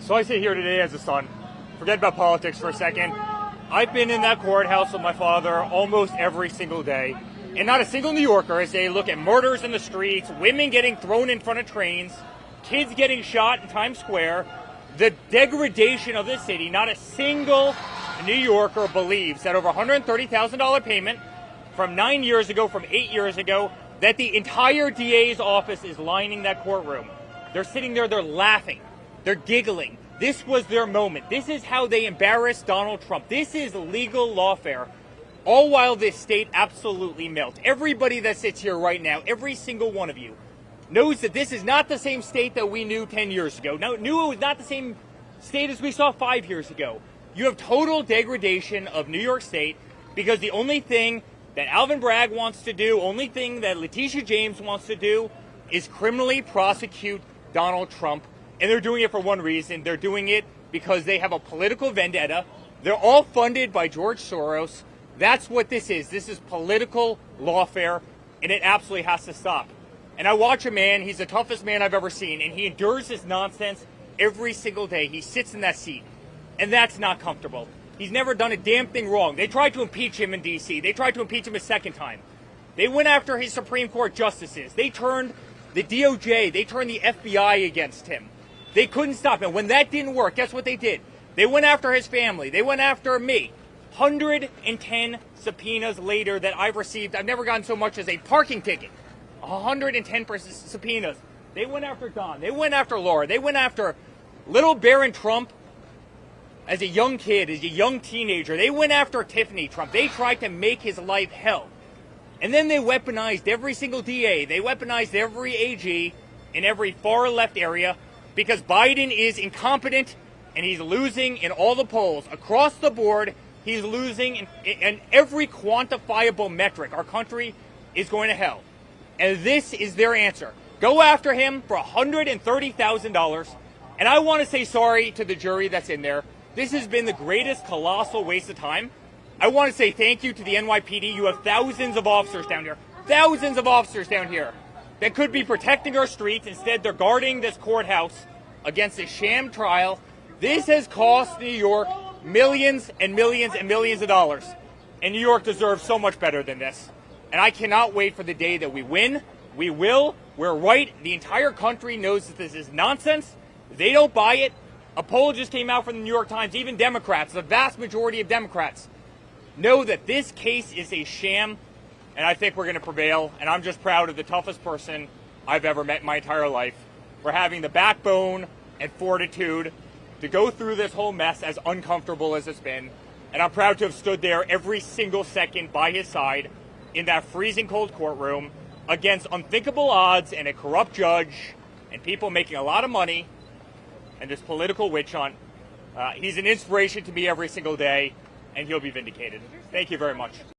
So I sit here today as a son. Forget about politics for a second. I've been in that courthouse with my father almost every single day. And not a single New Yorker, as they look at murders in the streets, women getting thrown in front of trains, kids getting shot in Times Square, the degradation of this city, not a single New Yorker believes that over $130,000 payment from 9 years ago, from 8 years ago, that the entire DA's office is lining that courtroom. They're sitting there, they're laughing, they're giggling. This was their moment. This is how they embarrassed Donald Trump. This is legal lawfare. All while this state absolutely melts. Everybody that sits here right now, every single one of you, knows that this is not the same state that we knew 10 years ago. Knew it was not the same state as we saw 5 years ago. You have total degradation of New York State because the only thing that Alvin Bragg wants to do, only thing that Letitia James wants to do is criminally prosecute Donald Trump. And they're doing it for one reason. They're doing it because they have a political vendetta. They're all funded by George Soros. That's what this is. This is political lawfare, and it absolutely has to stop. And I watch a man, he's the toughest man I've ever seen, and he endures this nonsense every single day. He sits in that seat, and that's not comfortable. He's never done a damn thing wrong. They tried to impeach him in D.C. They tried to impeach him a second time. They went after his Supreme Court justices. They turned the DOJ, they turned the FBI against him. They couldn't stop him. When that didn't work, guess what they did? They went after his family. They went after me. 110 subpoenas later that I've received. I've never gotten so much as a parking ticket. 110 subpoenas. They went after Don. They went after Laura. They went after little Barron Trump as a young kid, as a young teenager. They went after Tiffany Trump. They tried to make his life hell. And then they weaponized every single DA. They weaponized every AG in every far left area because Biden is incompetent and he's losing in all the polls. Across the board, he's losing in every quantifiable metric. Our country is going to hell. And this is their answer. Go after him for $130,000. And I want to say sorry to the jury that's in there. This has been the greatest colossal waste of time. I want to say thank you to the NYPD. You have thousands of officers down here. Thousands of officers down here that could be protecting our streets. Instead, they're guarding this courthouse against a sham trial. This has cost New York millions and millions and millions of dollars. And New York deserves so much better than this. And I cannot wait for the day that we win. We will. We're right. The entire country knows that this is nonsense. They don't buy it. A poll just came out from the New York Times. Even Democrats, the vast majority of Democrats, know that this case is a sham. And I think we're going to prevail. And I'm just proud of the toughest person I've ever met in my entire life for having the backbone and fortitude to go through this whole mess, as uncomfortable as it's been. And I'm proud to have stood there every single second by his side in that freezing cold courtroom against unthinkable odds and a corrupt judge and people making a lot of money and this political witch hunt. He's an inspiration to me every single day, and he'll be vindicated. Thank you very much.